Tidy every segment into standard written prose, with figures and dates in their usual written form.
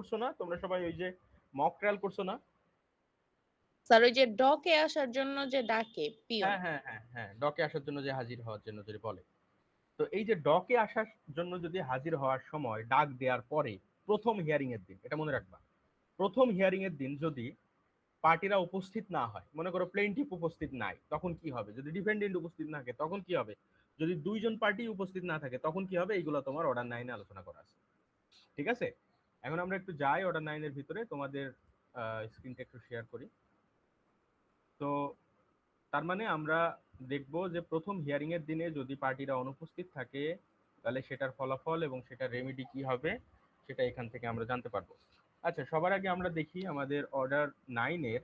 করছো না তোমরা সবাই? ওই যে মক ট্রায়াল করছো না? স্যার ওই যে ডকে আসার জন্য যে ডাকে পিয়ন। হ্যাঁ হ্যাঁ হ্যাঁ হ্যাঁ, ডকে আসার জন্য যে হাজির হওয়ার জন্য যদি বলে, তো এই যে ডকে আসার জন্য যদি হাজির হওয়ার সময় ডাক দেওয়ার পরে প্রথম হিয়ারিং এর দিন, এটা মনে রাখবা, প্রথম হিয়ারিং এর দিন যদি পার্টিরা উপস্থিত না হয়, মনে করো প্লেনটিফ উপস্থিত নাই, তখন কি হবে? যদি ডিফেন্ডেন্ট উপস্থিত না থাকে তখন কি হবে? যদি দুইজন পার্টি উপস্থিত না থাকে তখন কি হবে? এইগুলো তোমার অর্ডার 9 এ আলোচনা করা আছে। ঠিক আছে, এখন আমরা একটু যাই অর্ডার 9 এর ভিতরে, তোমাদের স্ক্রিনটা একটু শেয়ার করি। তো তার মানে আমরা দেখব যে প্রথম হিয়ারিং এর দিনে যদি পার্টিরা অনুপস্থিত থাকে তাহলে সেটার ফলাফল এবং সেটার রেমেডি কি হবে সেটা এখান থেকে আমরা জানতে পারবো। আচ্ছা, সবার আগে আমরা দেখি আমাদের অর্ডার 9 এর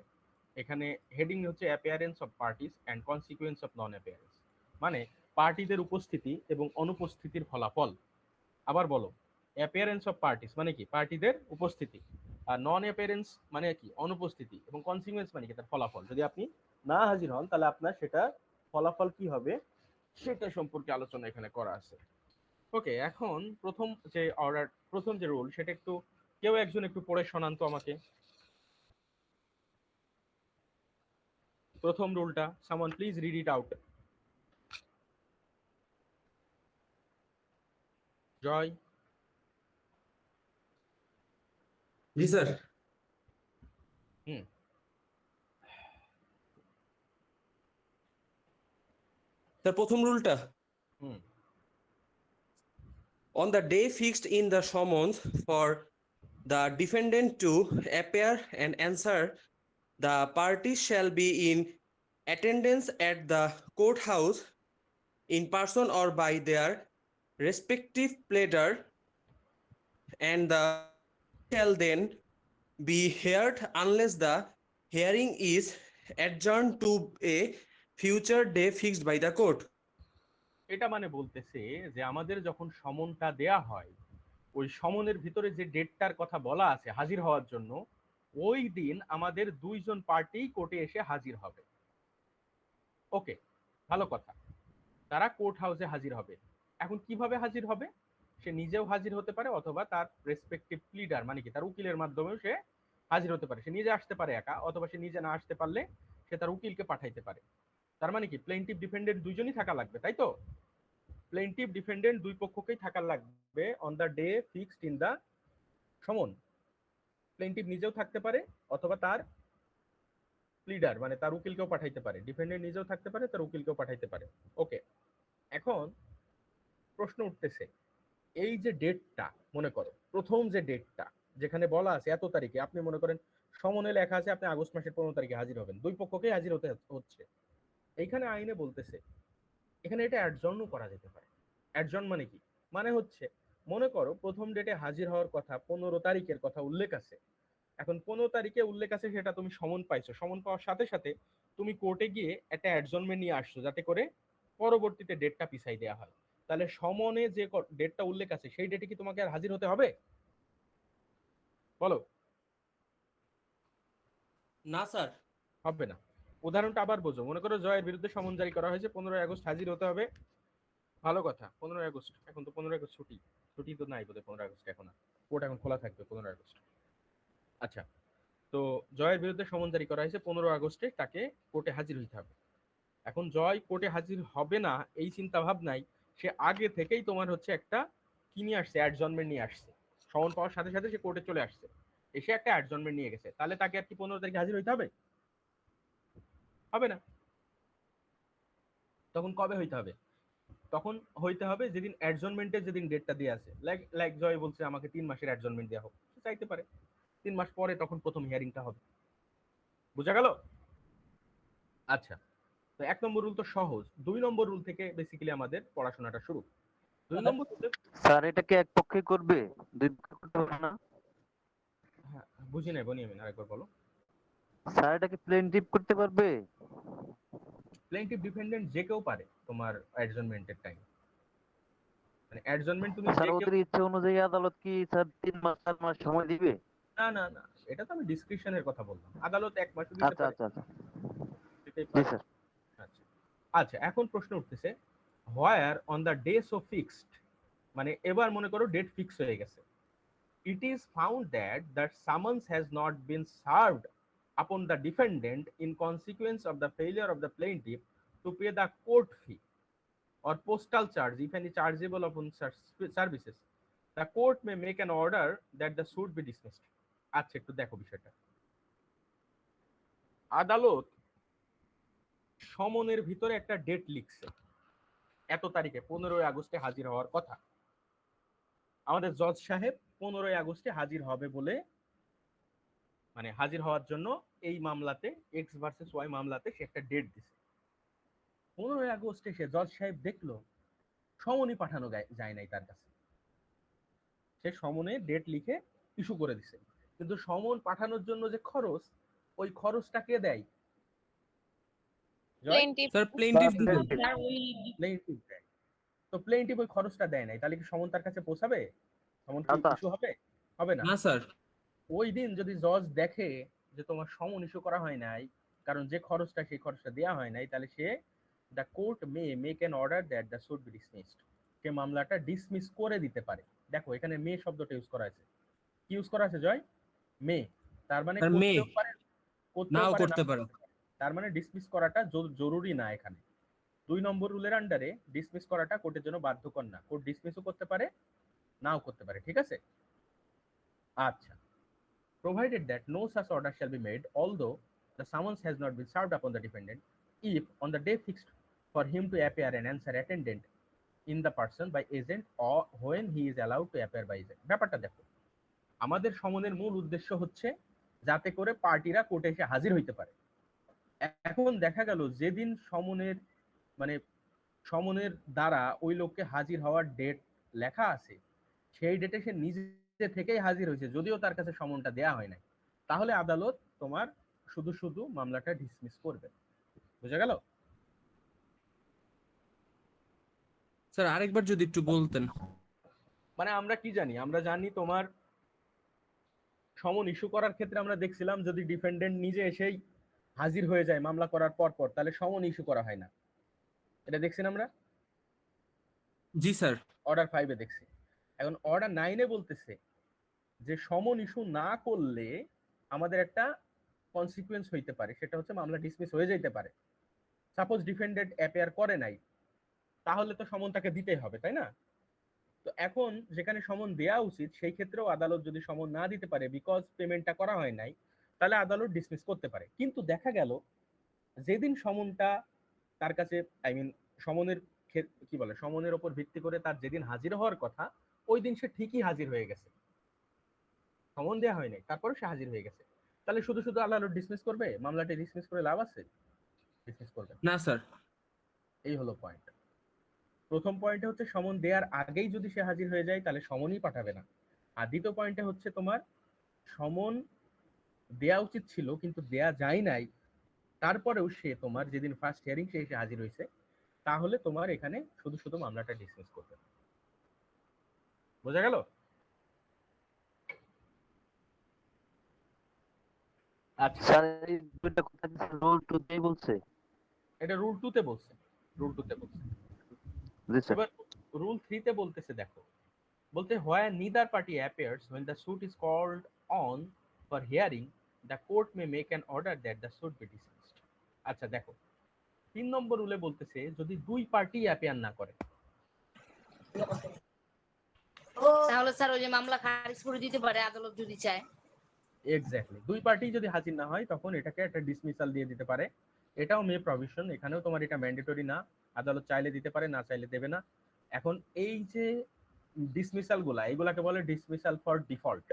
এখানে হেডিং হচ্ছে appearance of parties and consequence of non appearance, মানে পার্টিদের উপস্থিতি এবং অনুপস্থিতির ফলাফল। আবার বলো, অ্যাপিয়ারেন্স অফ পার্টিস মানে কি? পার্টিদের উপস্থিতি। আর নন অ্যাপিয়ারেন্স মানে কি? অনুপস্থিতি। এবং কনসিকুয়েন্স মানে কি? তার ফলাফল। যদি আপনি না হাজির হন তাহলে আপনার সেটা ফলাফল কি হবে সেটা সম্পর্কে আলোচনা এখানে করা আছে। ওকে, এখন প্রথম যে অর্ডার, প্রথম যে রুল সেটা একটু কেউ একজন একটু পড়ে শোনান তো আমাকে। প্রথম রুলটা, someone please read it out. Joy. জি স্যার। হুম। স্যার প্রথম রুলটা, হুম। on the day fixed in the summons for the defendant to appear and answer, the parties shall be in attendance at the courthouse in person or by their respective pleader, and the shall then be heard unless the hearing is adjourned to a future day fixed by the court. এটা মানে বলতেছে যে আমাদের যখন সমনটা দেয়া হয়, ওই সমনের ভিতরে যে ডেটটার কথা বলা আছে হাজির হওয়ার জন্য, ওই দিন আমাদের দুইজন পার্টি কোর্টে এসে হাজির হবে। ওকে, ভালো কথা। তারা কোর্ট হাউসে হাজির হবে। এখন কিভাবে হাজির হবে? সে নিজেও হাজির হতে পারে অথবা তার রেসপেক্টিভ প্লিডার মানে কি তার উকিলের মাধ্যমেও সে হাজির হতে পারে। সে নিজে আসতে পারে একা, অথবা সে নিজে না আসতে পারলে সে তার উকিলকে পাঠাইতে পারে। তার মানে কি প্লেইন্টিফ ডিফেন্ডেন্ট দুইজনই থাকা লাগবে, তাই তো? প্লেইন্টিফ ডিফেন্ডেন্ট দুই পক্ষকেই থাকা লাগবে on the day fixed in the সমন। প্লেইন্টিফ নিজেও থাকতে পারে অথবা তার প্লিডার মানে তার উকিলকেও পাঠাইতে পারে। ডিফেন্ডেন্ট নিজেও থাকতে পারে, তার উকিলকেও পাঠাইতে পারে। ওকে, এখন প্রশ্ন উঠতেছে, এই যে ডেটটা, মনে করো প্রথম যে ডেটটা যেখানে বলা আছে এত তারিখে, আপনি মনে করেন সমনে লেখা আছে আপনি আগস্ট মাসের 15 তারিখে হাজির হবেন, দুই পক্ষকেই হাজির হতে হচ্ছে। এইখানে আইনে বলতেছে এখানে এটা অ্যাডজর্নও করা যেতে পারে। অ্যাডজর্ন মানে কি? মানে হচ্ছে মনে করো প্রথম ডেটে হাজির হওয়ার কথা 15 তারিখের কথা উল্লেখ আছে। এখন 15 তারিখে উল্লেখ আছে, সেটা তুমি সমন পাইছো, সমন পাওয়ার সাথে সাথে তুমি কোর্টে গিয়ে একটা অ্যাডজর্নমেন্ট নিয়ে আসছো যাতে করে পরবর্তীতে ডেটটা পিছাই দেওয়া হয়। তাহলে সমনে যে ডেটটা উল্লেখ আছে সেই ডেটে কি তোমাকে আর হাজির হতে হবে? বলো। না স্যার। হবে না। উদাহরণটা আবার বোঝো। মনে করো জয়ের বিরুদ্ধে সমন জারি করা হয়েছে, 15 আগস্ট হাজির হতে হবে। ভালো কথা, 15 আগস্ট। এখন তো 15 আগস্ট ছুটি, ছুটি তো নাই বোধহয় 15 আগস্ট এখন। কোর্ট এখন খোলা থাকবে 15 আগস্ট। আচ্ছা, তো জয়ের বিরুদ্ধে সমন জারি করা হয়েছে 15 আগস্টে, তাকে কোর্টে হাজির হইতে হবে। এখন জয় কোর্টে হাজির হবে না এই চিন্তা ভাবনাই সে আগে থেকেই তোমার হচ্ছে একটা কি নিয়ে আসছে, অ্যাডজর্নমেন্ট নিয়ে আসছে। সমন পাওয়ার সাথে সাথে সে কোর্টে চলে আসছে, এসে একটা অ্যাডজর্নমেন্ট নিয়ে গেছে। তাহলে তাকে আর কি 15 তারিখে হাজির হইতে হবে? হবে না। তখন কবে হইতে হবে? তখন হইতে হবে যেদিন অ্যাডজর্নমেন্টের যেদিন ডেটটা দিয়ে আছে। লাইক লাইক জয় বলছে আমাকে 3 মাসের অ্যাডজর্নমেন্ট দেওয়া হোক, সে চাইতে পারে 3 মাস পরে তখন প্রথম হিয়ারিংটা হবে। বুঝা গেল? আচ্ছা, তো 1 নম্বর রুল তো সহজ। 2 নম্বর রুল থেকে বেসিক্যালি আমাদের পড়াশোনাটা শুরু। 2 নম্বর রুলে, স্যার এটা কি এক পক্ষে করবে, দুই পক্ষে করতে হবে না? হ্যাঁ বুঝি নাই বনি, আমি আরেকবার বলো। স্যার এটা কি প্লেনটিভ করতে পারবে? প্লেইন্টিফ ডিফেন্ডেন্ট যে কেউ পারে তোমার অ্যাডজর্নমেন্টের টাইম, মানে অ্যাডজর্নমেন্ট তুমি স্যার যে কেউ। ওদের ইচ্ছে অনুযায়ী আদালত কি স্যার 3 মাস 4 মাস সময় দিবে? না না না, এটা তো আমি ডিসক্রিপশনের কথা বললাম। আদালত 1 মাসও দিতে আচ্ছা পারে, আচ্ছা আচ্ছা। দিতেই জি পারে। স্যার। আচ্ছা আচ্ছা, এখন প্রশ্ন উঠতেছে where on the day so fixed, মানে এবার মনে করো ডেট ফিক্স হয়ে গেছে। it is found that summons has not been served upon the defendant in consequence of the failure of the plaintiff to pay the court fee or postal charge, if any chargeable upon such services, the court may make an order that the suit be dismissed. আচ্ছা একটু দেখো বিষয়টা। আদালত সমনের ভিতরে একটা date লিখছে, এত তারিখে 15 আগস্টে হাজির হওয়ার কথা। আমাদের জজ সাহেব 15 আগস্টে হাজির হবে বলে, মানে হাজির হওয়ার জন্য এই মামলাতে এক্স ভার্সেস ওয়াই মামলাতে সে একটা ডেট দিছে। 15 আগস্টে সে জজ সাহেব দেখলো সমনই পাঠানো যায় নাই তার কাছে, সে সমনে ডেট লিখে ইস্যু করে দিছে, কিন্তু সমন পাঠানোর জন্য যে খরচ, ওই খরচটা কে দেয়? প্লেন্টিফ স্যার প্লেন্টিফ আর ওই প্লেইনটিফ দেয়। তো প্লেইনটিফ ওই খরচটা দেয় নাই, তাহলে কি সমন তার কাছে পৌঁছাবে? সমন কি না। ইস্যু হবে? হবে না। না স্যার। ওই দিন যদি জজ দেখে যে তোমার সমন ইস্যু করা হয় নাই, কারণ যে খরচটা সেই খরচটা দেওয়া হয় নাই, তাহলে সে the court may make an order that the suit be dismissed, সে মামলাটা ডিসমিস করে দিতে পারে। দেখো এখানে মে শব্দটা ইউজ করা আছে। কি ইউজ করা আছে জয়? মে। তার মানে স্যার মে করতেও পারে, নাও করতে নাও পারে। করতে পারে। তার মানে ডিসমিস করাটা জরুরি না এখানে। 2 নম্বর রুলের আন্ডারে ডিসমিস করাটা কোর্টের জন্য বাধ্যকর না, কোর্ট ডিসমিসও করতে পারে নাও করতে পারে, ঠিক আছে? আচ্ছা, provided that no such order shall be made although the summons has not been served upon the defendant, if on the day fixed for him to appear and answer attendant in the person by agent or when he is allowed to appear by agent। ব্যাপারটা দেখো, আমাদের সমনের মূল উদ্দেশ্য হচ্ছে যাতে করে পার্টিরা কোর্টে এসে হাজির হইতে পারে। এখন দেখা গেল যেদিন সমনের মানে সমনের দ্বারা ওই লোককে হাজির হওয়ার ডেট লেখা আছে, সেই ডেটে সে নিজে থেকেই হাজির হয়েছে, যদিও তার কাছে সমনটা দেয়া হয় নাই, তাহলে আদালত তোমার শুধু শুধু মামলাটা ডিসমিস করবে। বুঝা গেল? স্যার আরেকবার যদি একটু বলতেন। মানে আমরা কি জানি? আমরা জানি তোমার সমন ইস্যু করার ক্ষেত্রে আমরা দেখছিলাম যদি ডিফেন্ডেন্ট নিজে এসেই হাজির হয়ে যায় মামলা করার পর পর, তাহলে সমন ইস্যু করা হয় না। এটা দেখছি না আমরা জি স্যার। অর্ডার 5-এ দেখছি। এখন অর্ডার 9-এ বলতেছে যে সমন ইস্যু না করলে আমাদের একটা কনসিকুয়েন্স হইতে পারে, সেটা হচ্ছে মামলা ডিসমিস হয়ে যেতে পারে। সাপোজ ডিফেন্ডেন্ট অ্যাপিয়ার করে নাই, তাহলে তো সমন তাকে দিতেই হবে, তাই না? তো এখন যেখানে সমন দেয়া উচিত সেই ক্ষেত্রেও আদালত যদি সমন না দিতে পারে বিকজ পেমেন্টটা করা হয় নাই, তাহলে আদালত ডিসমিস করতে পারে। কিন্তু দেখা গেল যেদিন সমনটা তার কাছে, আই মিন সমনের কি বলে, সমনের উপর ভিত্তি করে তার যেদিন হাজির হওয়ার কথা, ওই দিন সে ঠিকই হাজির হয়ে গেছে, সমন দেওয়া হয় নাই, তারপরে সে হাজির হয়ে গেছে। তাহলে শুধু শুধু আদালত ডিসমিস করবে? মামলাটি ডিসমিস করে লাভ আছে? ডিসমিস করবে না। না স্যার। এই হলো পয়েন্ট। প্রথম পয়েন্টে হচ্ছে সমন দেওয়ার আগেই যদি সে হাজির হয়ে যায় তাহলে সমনই পাঠাবে না। আর দ্বিতীয় পয়েন্টে হচ্ছে তোমার সমন দেয়া উচিত ছিল কিন্তু দেয়া যায় নাই, তারপরেও সে তোমার যেদিন ফার্স্ট হিয়ারিং সে এসে হাজির হয়েছে, তাহলে তোমার এখানে শুধু শুধু মামলাটা ডিসমিস করবে। বোঝা গেল? আচ্ছা, স্যার এই দুইটা কথা রোল টু দেই বলছে। এটা রুল 2-তে বলছে, রুল 2-তে বলছে। জি স্যার। এবার রুল 3-তে বলতেছে, দেখো বলতে where neither party appears when the suit is called on for hearing, the court may make an order that the suit be dismissed। আচ্ছা দেখো 3 নম্বর রুলে বলতেছে যদি দুই পার্টি অ্যাপিয়ার না করে, তাহলে স্যার ওই যে মামলা খারিজ করে দিতে পারে আদালত যদি চায়। এক্স্যাক্টলি, দুই পার্টি যদি হাজির না হয় তখন এটাকে একটা ডিসমিসাল দিয়ে দিতে পারে। এটাও মে প্রভিশন, এখানেও তোমার এটা ম্যান্ডেটরি না, আদালত চাইলে দিতে পারে না চাইলে দেবে না। এখন এই যে ডিসমিসাল গুলা, এগুলাকে বলে ডিসমিসাল ফর ডিফল্ট।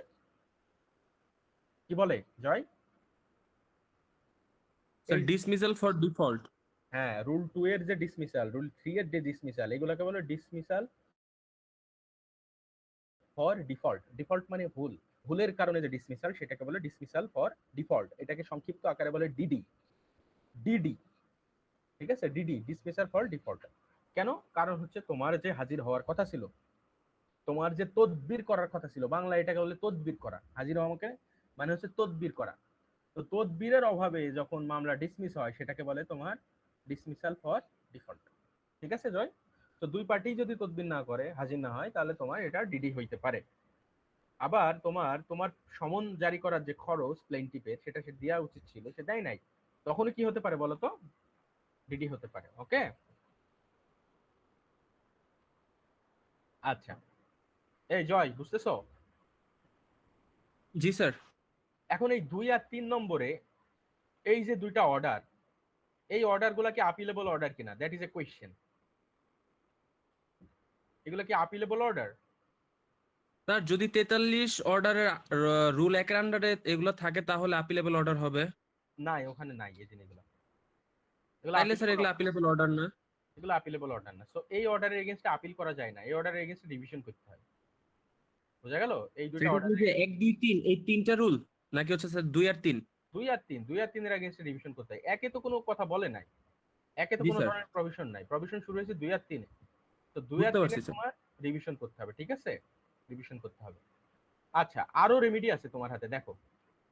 কি বলে Joy? Sir dismissal for default. হ্যাঁ, রুল 2 এর যে ডিসমিসাল, রুল 3 এর যে ডিসমিসাল, এগুলাকে বলে ডিসমিসাল ফর ডিফল্ট। ডিফল্ট মানে ভুল, ভুলের কারণে যে ডিসমিসাল সেটাকে বলে ডিসমিসাল ফর ডিফল্ট। এটাকে সংক্ষিপ্ত আকারে বলে ডিডি। ডিডি, ঠিক আছে? DD, dismissal for default. কেন? কারণ হচ্ছে তোমার যে হাজির হওয়ার কথা ছিল, তোমার যে তদবির করার কথা ছিল, বাংলা এটাকে বলে তদবির করা, হাজির হওয়া মানে হচ্ছে তদবির করা। তো তদবিরের অভাবে যখন মামলা ডিসমিস হয় সেটাকে বলে তোমার ডিসমিসাল ফর ডিফল্ট। ঠিক আছে জয়? তো দুই পার্টি যদি তদবির না করে, হাজির না হয়, তাহলে তোমার এটা ডিডি হইতে পারে। আবার তোমার তোমার সমন জারি করার যে খরচ প্লেনটিপের সেটা সে দেওয়া উচিত ছিল, সে দেয় নাই, তখনই কি হতে পারে বলো তো? ডিডি হতে পারে। ওকে, আচ্ছা। এই জয়, বুঝতেছো? জি স্যার। এখন এই 2 আর 3 নম্বরে এই যে দুইটা অর্ডার, এই অর্ডার গুলা কি আপিলেবল অর্ডার কিনা, দ্যাট ইজ এ কোয়েশ্চেন। এগুলো কি আপিলেবল অর্ডার? স্যার যদি 43 অর্ডারের রুল 1 এর আন্ডারে এগুলো থাকে তাহলে আপিলেবল অর্ডার হবে। নাই, ওখানে নাই এই জিনিসগুলো। এগুলো তাইলে স্যার আপিলেবল এগুলো অর্ডার, আপিলেবল অর্ডার না। এগুলো আপিলেবল অর্ডার না। সো এই অর্ডারের এগেইনস্টে আপিল করা যায় না, এই অর্ডারের এগেইনস্টে রিভিশন করতে হয়। বোঝা গেল? এই দুইটা সেটা কি অর্ডারের যে 1 2 3 এই তিনটা রুল, নাকি হচ্ছে স্যার 2 আর 3? 2 আর 3 এর এগেইনস্টে রিভিশন করতে হয়। একে তো কোনো কথা বলে নাই, একে তো জি কোনো স্যার, ধরনের প্রভিশন নাই, প্রভিশন শুরু হয়েছে 2 আর 3-এ। তো 2 আর বুঝতে 3-এ পারছি স্যার। তোমার রিভিশন করতে হবে, ঠিক আছে? রিভিশন করতে হবে। আচ্ছা, আরো রেমেডি আছে তোমার হাতে, দেখো।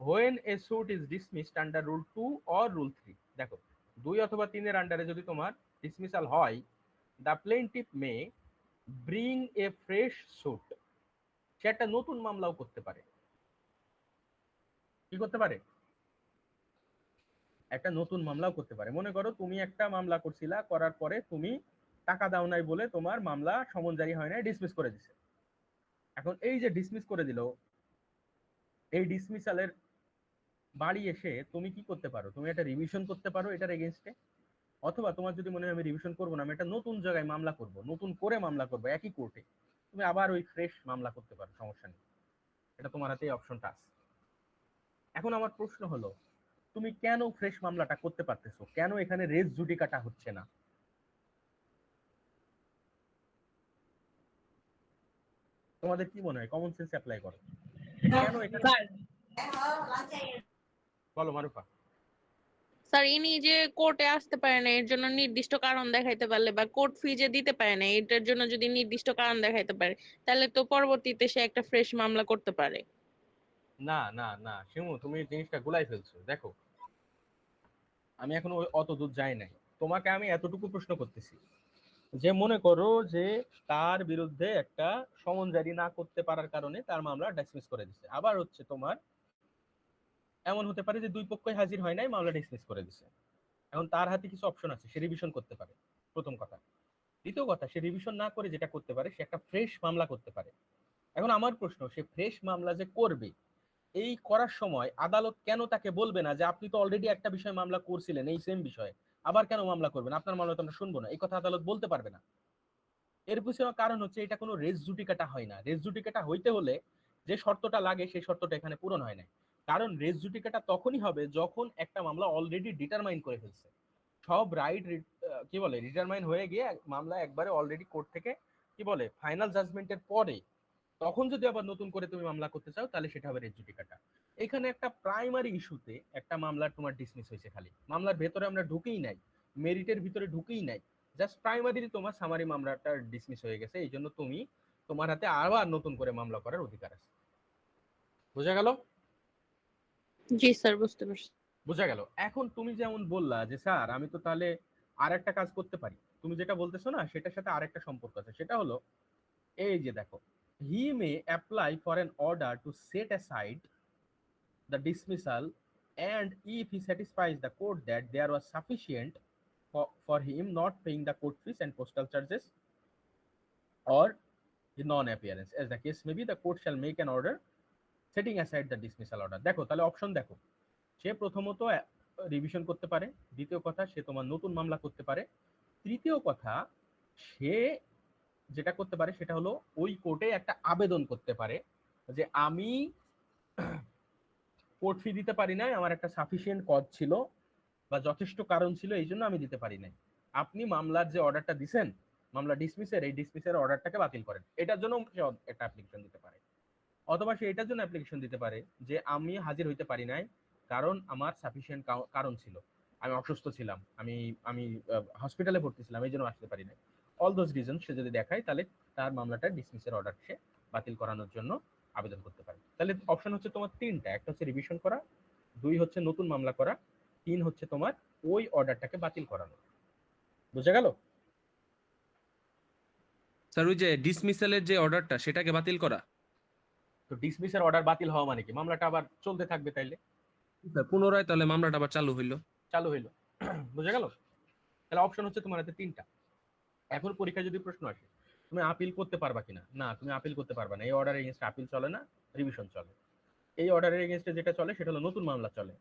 when a suit is dismissed under rule 2 or rule 3, দেখো 2 অথবা 3 এর আন্ডারে যদি তোমার ডিসমিসাল হয়, the plaintiff may bring a fresh suit, সে একটা নতুন মামলাও করতে পারে। কি করতে পারে? একটা নতুন মামলাও করতে পারে। মনে করো তুমি একটা মামলা করছিলা, করার পরে তুমি টাকা দাও নাই বলে তোমার মামলা সমন জারি হয় নাই, ডিসমিস করে দিছে। এখন এই যে ডিসমিস করে দিল, এই ডিসমিসালের বাড়ি এসে তুমি কি করতে পারো? তুমি একটা রিভিশন করতে পারো এটার এগেইনস্টে, অথবা তোমার যদি মনে হয় আমি রিভিশন করবো না, আমি একটা নতুন জায়গায় মামলা করব, নতুন করে মামলা করবো একই কোর্টে, তুমি আবার ওই ফ্রেশ মামলা করতে পারো, সমস্যা নেই। এটা তোমার হাতে অপশনটা আছে। এখন আমার প্রশ্ন হলো, তুমি কেন ফ্রেশ মামলাটা করতে পারতেছো? কেন এখানে রেস জুডিকাটা হচ্ছে না? তোমাদের কি মনে হয়? কমন সেন্স অ্যাপ্লাই করো, কেন এখানে? স্যার, বলো মারুফা। স্যার ইনি যে কোর্টে আসতে পারে না, এর জন্য নির্দিষ্ট কারণ দেখাইতে পারলে, বা কোর্ট ফি যে দিতে পারে না এটার জন্য যদি নির্দিষ্ট কারণ দেখাইতে পারে, তাহলে তো পরবর্তীতে সে একটা ফ্রেশ মামলা করতে পারে। না না না শিমু, তুমি জিনিসটা গুলাই ফেলছো। দেখো, আমি এখন অত দূর যাই নাই, তোমাকে আমি এতটুকু প্রশ্ন করতেছি যে মনে করো যে তার বিরুদ্ধে একটা সমন জারি না করতে পারার কারণে তার মামলা ডিসমিস করে দিছে। আবার হচ্ছে তোমার এমন হতে পারে যে দুই পক্ষই হাজির হয় নাই, মামলা ডিসমিস করে দিছে। এখন তার হাতে কিছু অপশন আছে, সে রিভিশন করতে পারে, প্রথম কথা। দ্বিতীয় কথা, সে রিভিশন না করে যেটা করতে পারে, সে একটা ফ্রেশ মামলা করতে পারে। এখন আমার প্রশ্ন, সে ফ্রেশ মামলা যে করবে, এই করার সময় আদালত কেন তাকে বলবে না যে আপনি তো অলরেডি একটা বিষয় মামলা করছিলেন এই সেম বিষয়ে, আবার কেন মামলা করবেন, আপনার মামলা তো আমরা শুনবো না? এই কথা আদালত বলতে পারবে না। এর পিছনে কারণ হচ্ছে এটা কোনো রেস জুডিকাটা হয় না। রেস জুডিকাটা হইতে হলে যে শর্তটা লাগে সেই শর্তটা এখানে পূরণ হয় না। কারণ রেস জুডিকাটা তখনই হবে যখন একটা মামলা অলরেডি ডিটারমাইন করে ফেলছে, সব রাইট কি বলে ডিটারমাইন হয়ে গিয়ে মামলা একবারে অলরেডি কোর্ট থেকে কি বলে ফাইনাল জাজমেন্টের পরে, তখন যদি আবার নতুন করে তুমি মামলা করতে চাও তাহলে সেটা হবে রেস জুডিকাটা। এখানে একটা প্রাইমারি ইস্যুতে একটা মামলা তোমার ডিসমিস হয়েছে, খালি মামলার ভেতরে আমরা ঢুকেই নাই, মেরিটের ভিতরে ঢুকেই নাই, জাস্ট প্রাইমারি তোমার সামারি মামলাটা ডিসমিস হয়ে গেছে, এই জন্য তুমি তোমার হাতে আবার নতুন করে মামলা করার অধিকার আছে। বোঝা গেল? জি স্যার, বুঝতে পারছি। বোঝা গেল। এখন তুমি যেমন বললা যে স্যার আমি তো তাহলে আর একটা কাজ করতে পারি, তুমি যেটা বলতেছো না সেটার সাথে আরেকটা সম্পর্ক আছে, সেটা হলো এই যে দেখো, he may apply for an order to set aside the dismissal, and if he satisfies the court that there was sufficient for him not paying the court fees and postal charges or the non-appearance, as the case may be, the court shall make an order setting aside the dismissal order. দেখো তাহলে option দেখো, সে প্রথমত revision করতে পারে, দ্বিতীয় কথা সে তোমার নতুন মামলা করতে পারে, তৃতীয় কথা সে যেটা করতে পারে সেটা হলো ওই কোর্টে একটা আবেদন করতে পারে যে আমি কোর্ট ফি দিতে পারি নাই, আমার একটা সাফিসিয়েন্ট কজ ছিল বা যথেষ্ট কারণ ছিল, এই জন্য আমি দিতে পারি নাই, আপনি মামলার যে অর্ডারটা দিছেন মামলা ডিসমিসের, এই ডিসমিসের অর্ডারটাকে বাতিল করেন। এটার জন্য সে একটা অ্যাপ্লিকেশন দিতে পারে। অথবা সে এটার জন্য অ্যাপ্লিকেশন দিতে পারে যে আমি হাজির হইতে পারি নাই কারণ আমার সাফিসিয়েন্ট কারণ ছিল, আমি অসুস্থ ছিলাম, আমি আমি হসপিটালে ভর্তি ছিলাম, এই জন্য আসতে পারি নাই। অল দোজ রিজন সে যদি দেখায় তাহলে তার মামলাটা ডিসমিসের অর্ডার সে বাতিল করানোর জন্য আবেদন করতে পারে। তাহলে অপশন হচ্ছে তোমার তিনটা, একটা হচ্ছে রিভিশন করা, দুই হচ্ছে নতুন মামলা করা, তিন হচ্ছে তোমার ওই অর্ডারটাকে বাতিল করানো। বুঝা গেল? স্যার ওই যে ডিসমিসালের যে অর্ডারটা সেটাকে বাতিল করা। তো ডিসমিসের অর্ডার বাতিল হওয়া মানে কি মামলাটা আবার চলতে থাকবে, তাইলে পুনরায় তাহলে মামলাটা আবার চালু হইলো। চালু হইলো। বুঝা গেল? তাহলে অপশন হচ্ছে তোমার হাতে তিনটা। এখন পরীক্ষায় যদি প্রশ্ন আসে তুমি আপিল করতে পারবা কিনা, না তুমি আপিল করতে পারবা না, এই অর্ডারের এগেইনস্টে আপিল চলে না, রিভিশন চলে। এই অর্ডারের এগেইনস্টে যেটা চলে সেটা হলো নতুন মামলা চলে।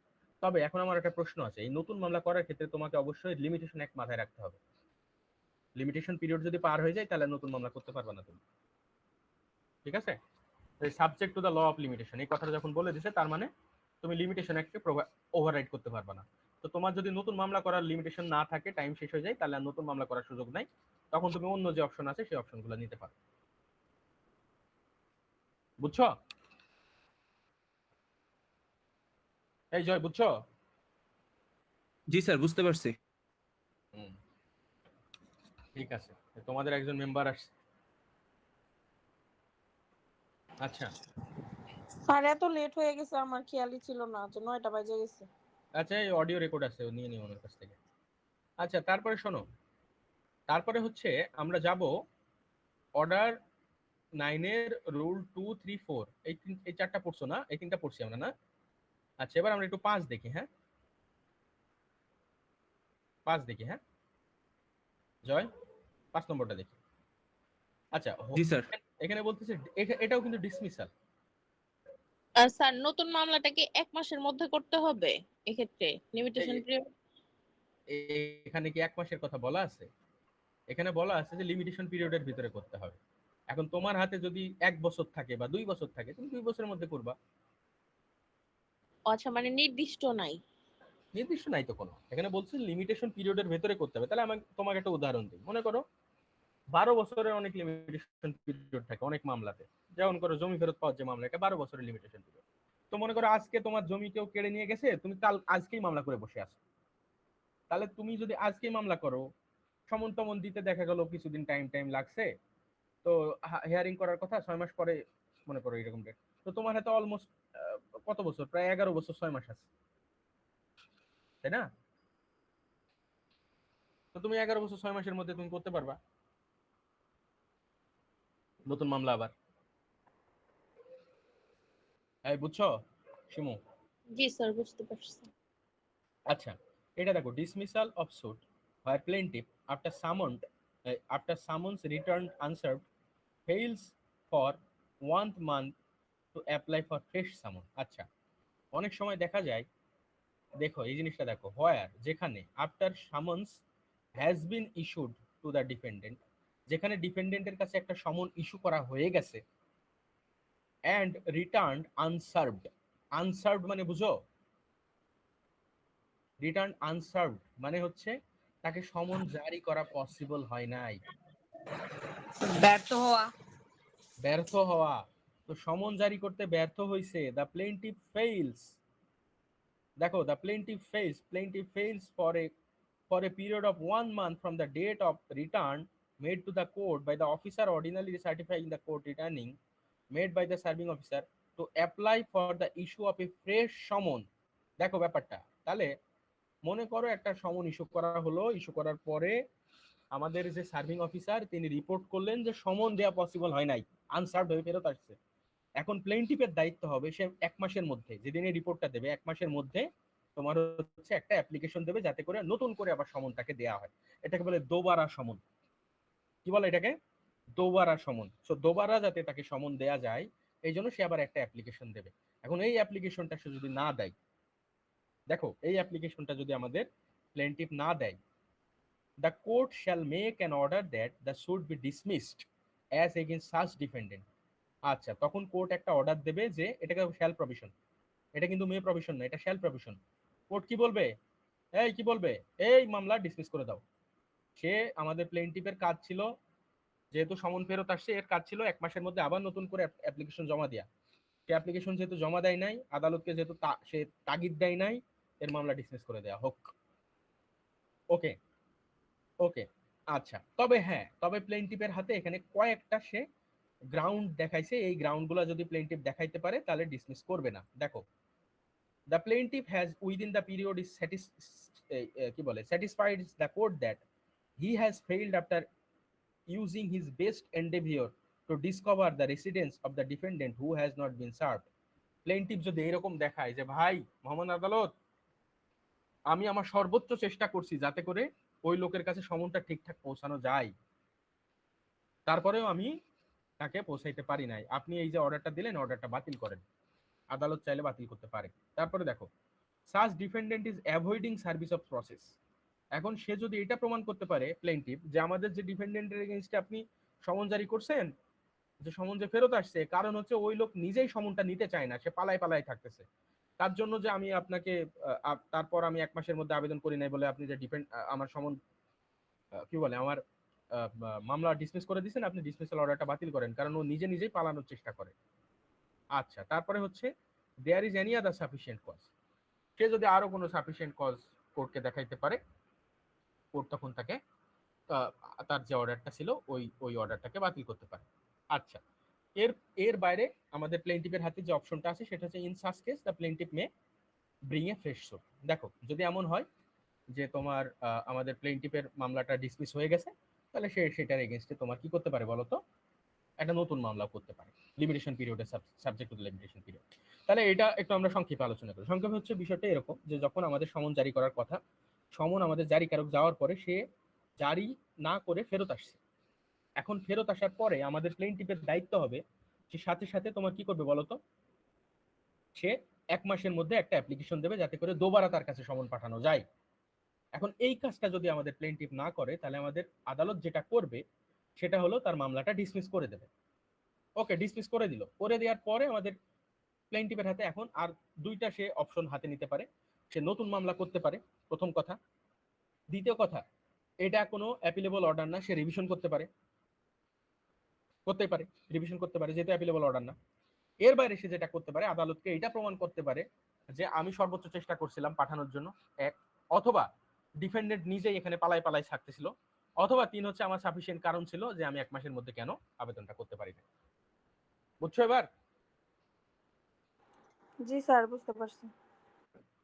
তবে এখন আমার একটা প্রশ্ন আছে, এই নতুন মামলা করার ক্ষেত্রে তোমাকে অবশ্যই লিমিটেশন এক মাথায় রাখতে হবে। লিমিটেশন পিরিয়ড যদি পার হয়ে যায় তাহলে নতুন মামলা করতে পারবা না তুমি, ঠিক আছে? Subject to the law of limitation এই কথাটা যখন বলে দিছে তার মানে তুমি লিমিটেশন অ্যাক্টকে ওভাররাইড করতে পারবা না। তো তোমার যদি নতুন মামলা করার লিমিটেশন না থাকে, টাইম শেষ হয়ে যায়, তাহলে আর নতুন মামলা করার সুযোগ নাই। তখন তুমি অন্য যে অপশন আছে সেই অপশনগুলো নিতে পারো। বুঝছো? এই জয়, বুঝছো? জি স্যার, বুঝতে পারছি। ঠিক আছে, তোমাদের একজন মেম্বার আসছে। আচ্ছা স্যার এত লেট হয়ে গেছে, আমার খেয়ালই ছিল না যে 9টা বাজে গেছে। আচ্ছা, এই অডিও রেকর্ড আছে, ও নিয়ে নিও ওনার কাছ থেকে। আচ্ছা তারপরে শোনো, তারপরে হচ্ছে আমরা যাব অর্ডার 9 এর রুল 2, 3, 4 এই চারটা পড়ছো না? এই তিনটা পড়ছি আমরা না? আচ্ছা এবার আমরা একটু 5 দেখি। হ্যাঁ 5 দেখি। হ্যাঁ জয়, 5 নম্বরটা দেখি। আচ্ছা জি স্যার। এখানে বলতেছে এটাও কিন্তু ডিসমিসাল। স্যার নতুন মামলাটাকে 1 মাসের মধ্যে করতে হবে এক্ষেত্রে লিমিটেশন পিরিয়ড? এখানে কি 1 মাসের কথা বলা আছে? এখানে বলা আছে যে লিমিটেশন পিরিয়ডের ভিতরে করতে হবে। এখন তোমার হাতে যদি 1 বছর থাকে বা 2 বছর থাকে, তুমি 2 বছরের মধ্যে করবা। আচ্ছা মানে নির্দিষ্ট নাই। নির্দিষ্ট নাই তো কোনো, এখানে বলছে লিমিটেশন পিরিয়ডের ভেতরে করতে হবে। তাহলে আমি তোমাকে একটা উদাহরণ দিই। মনে করো 12 বছরের অনেক লিমিটেশন পিরিয়ড থাকে অনেক মামলাতে। যেমন করো জমি ফেরত পাওয়ার যে মামলা, এটা 12 বছরের লিমিটেশন পিরিয়ড। তো মনে করো আজকে তোমার জমি কেউ কেড়ে নিয়ে গেছে, তুমি কাল আজকেই মামলা করে বসে আছো। তাহলে তুমি যদি আজকেই মামলা করো, সমন টমন দিতে দেখা গেল কিছুদিন টাইম লাগছে, তো হিয়ারিং করার কথা 6 মাস পরে, মনে করো এরকম ডেট। তো তোমার হাতে অলমোস্ট কত বছর, প্রায় 11 বছর 6 মাস আছে, তাই না? তো তুমি 11 বছর 6 মাসের মধ্যে তুমি করতে পারবা নতুন মামলা আবার। এই বুঝছো শিমু? জি স্যার বুঝতে পারছি। আচ্ছা এটা দেখো, dismissal of suit where plaintiff after summons return unserved fails for 1 month to apply for fresh summon। আচ্ছা অনেক সময় দেখা যায়, দেখো এই জিনিসটা দেখো, হোয়ার যেখানে after someone's has been issued to the dependent, যেখানে ডিপেন্ডেন্টের কাছে একটা সমন ইস্যু করা হয়ে গেছে, অ্যান্ড রিটার্ন আনসার্ভড। আনসার্ভড মানে বুঝো? রিটার্ন আনসার্ভড মানে হচ্ছে তাকে সমন জারি করা পসিবল হয় নাই, ব্যর্থ হওয়া। ব্যর্থ হওয়া। তো সমন জারি করতে ব্যর্থ হয়েছে, দ্য প্লেন্টিফ ফেইলস। দেখো the plaintiff fails for a period of 1 month from the date of return made to the court by the officer ordinarily certifying the court returning made by the serving officer to apply for the issue of a fresh summon। দেখো ব্যাপারটা তাহলে, মনে করো একটা সমন issue করা হলো, issue করার পরে আমাদের যে সার্ভিং অফিসার তিনি রিপোর্ট করলেন যে সমন দেওয়া পসিবল হয় নাই, আনসার্ভড হয়ে ফেরত আসছে। এখন প্লেন্টিফের দায়িত্ব হবে সে 1 মাসের মধ্যে, যেদিন এই রিপোর্টটা দেবে 1 মাসের মধ্যে তোমার হচ্ছে একটা অ্যাপ্লিকেশন দেবে যাতে করে নতুন করে আবার সমনটাকে দেয়া হয়। এটাকে বলে দোবারা সমন। কি বলে এটাকে? দোবারা সমন। সো দোবারা যাতে তাকে সমন দেয়া যায় এই জন্য সে আবার একটা অ্যাপ্লিকেশন দেবে। এখন এই অ্যাপ্লিকেশনটা সে যদি না দেয়, দেখো এই অ্যাপ্লিকেশনটা যদি আমাদের প্লেন্টিফ না দেয়, the court shall make an order that the suit be dismissed as against such defendant। আচ্ছা তখন কোর্ট একটা অর্ডার দেবে যে এটাকে শ্যাল প্রভিশন, এটা কিন্তু মে প্রভিশন না, এটা শ্যাল প্রভিশন। কোর্ট কি বলবে? এই কি বলবে? এই মামলা ডিসমিস করে দাও। সে আমাদের প্লেন্টিফের কাজ ছিল, যেহেতু সমন ফেরত আসছে, এর কাজ ছিল 1 মাসের মধ্যে আবার নতুন করে অ্যাপ্লিকেশন জমা দেয়া। সে অ্যাপ্লিকেশন যেহেতু জমা দেয় নাই, আদালতকে যেহেতু সে তাগিদ দেয় নাই, এর মামলা ডিসমিস করে দেয়া হোক। ওকে ওকে আচ্ছা, তবে হ্যাঁ, তবে প্লেন্টিফের হাতে এখানে কয়েকটা সে গ্রাউন্ড দেখাইছে, এই গ্রাউন্ডগুলো যদি প্লেন্টিফ দেখাইতে পারে তাহলে ডিসমিস করবে না। দেখো the plaintiff has within the period is satisfied the court that he has failed after using his best endeavor to discover the residence of the defendant who has not been served. প্লেনটিভ যদি এরকম দেখায় যে ভাই মহামান্য আদালত, আমি আমার সর্বোচ্চ চেষ্টা করছি যাতে করে ওই লোকের কাছে সমনটা ঠিকঠাক পৌঁছানো যায়, তারপরেও আমি তাকে পৌঁছাইতে পারি নাই, আপনি এই যে অর্ডারটা দিলেন অর্ডারটা বাতিল করেন। আদালত চাইলে বাতিল করতে পারে। তারপরে দেখো, such defendant is avoiding service of process। এখন সে যদি এটা প্রমাণ করতে পারে প্লেনটিভ যে আমাদের যে ডিফেন্ডেন্টের এগেইনস্টে আপনি সমন জারি করছেন, যে সমন যে ফেরত আসছে, কারণ হচ্ছে ওই লোক নিজেই সমনটা নিতে চায় না, সে পালায় পালায় থাকতেছে, তার জন্য যে আমি আপনাকে তারপর আমি 1 মাসের মধ্যে আবেদন করি নাই বলে আপনি যে আমার সমন কি বলে আমার মামলা ডিসমিস করে দিয়েছেন, আপনি ডিসমিসাল অর্ডারটা বাতিল করেন, কারণ ও নিজে নিজেই পালানোর চেষ্টা করে। আচ্ছা, তারপরে হচ্ছে there is any other sufficient cause. সে যদি আরো কোনো সাফিসিয়েন্ট কজ কোর্টকে দেখাইতে পারে, কোর্ট তখন তাকে তার যে অর্ডারটা ছিল ওই অর্ডারটাকে বাতিল করতে পারে। আচ্ছা, এর বাইরে আমাদের প্লেনটিপের হাতে যে অপশনটা আছে সেটা হচ্ছে in such case the plaintiff may bring a fresh suit. দেখো, যদি এমন হয় যে তোমার আমাদের প্লেনটিপের মামলাটা ডিসমিস হয়ে গেছে, তাহলে সেটার এগেইনস্টে তোমার কি করতে পারে বলো তো, একটা নতুন মামলা করতে পারে লিমিটেশন পিরিয়ডের সাবজেক্ট টু লিমিটেশন পিরিয়ড। তাহলে এটা একটু আমরা সংক্ষেপে আলোচনা করি। সংক্ষেপে হচ্ছে বিষয়টা এরকম যে যখন আমাদের সমন জারি করার কথা, সমন আমাদের জারিকারক যাওয়ার পরে সে জারি না করে ফেরত আসছে। এখন ফেরত আসার পরে আমাদের প্লেনটিপের দায়িত্ব হবে যে সাথে সাথে তোমার কি করবে বলো তো, সে 1 মাসের মধ্যে একটা অ্যাপ্লিকেশন দেবে যাতে করে দুবারা তার কাছে সমন পাঠানো যায়। এখন এই কাজটা যদি আমাদের প্লেনটিপ না করে, তাহলে আমাদের আদালত যেটা করবে সেটা হলো তার মামলাটা ডিসমিস করে দেবে। ওকে, ডিসমিস করে দিল, করে দেওয়ার পরে আমাদের প্লেনটিপের হাতে এখন আর দুইটা সে অপশন হাতে নিতে পারে। সে নতুন মামলা করতে পারে, প্রথম কথা। দ্বিতীয় কথা, এটা কোনো অ্যাপিলেবল অর্ডার না, সে রিভিশন করতে পারে, রিভিশন করতে পারে যেহেতু অ্যাপিলেবল অর্ডার না। এর বাইরে সে যেটা করতে পারে, আদালতকে এটা প্রমাণ করতে পারে যে আমি সর্বোচ্চ চেষ্টা করছিলাম পাঠানোর জন্য, 1, অথবা ডিফেন্ডেন্ট নিজেই এখানে পালায় পালায় থাকতেছিল, অথবা 3 হচ্ছে আমার সাফিসিয়েন্ট কারণ ছিল যে আমি 1 মাসের মধ্যে কেন আবেদনটা করতে পারি না। বুঝছো এবার? জি স্যার, বুঝতে পারছি।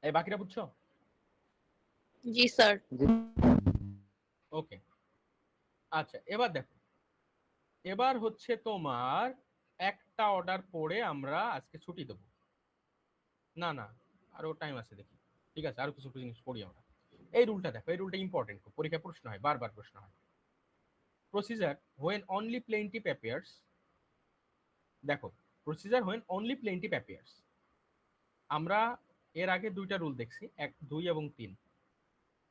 এই বাকিটা বুঝছো? জি স্যার। ওকে, আচ্ছা, এবার দেখো, এবার হচ্ছে তোমার একটা অর্ডার পড়ে আমরা আজকে ছুটি দেবো। না না, আরো টাইম আছে দেখি, ঠিক আছে, আরো কিছু জিনিস পড়ি আমরা। এই রুলটা দেখো, এই রুলটা ইম্পর্টেন্ট, পরীক্ষায় প্রশ্ন হয়, বারবার প্রশ্ন হয়। Procedure when only plaintiff appears. দেখো, procedure when only plaintiff appears, আমরা এর আগে দুইটা রুল দেখছি, 1, 2 এবং 3।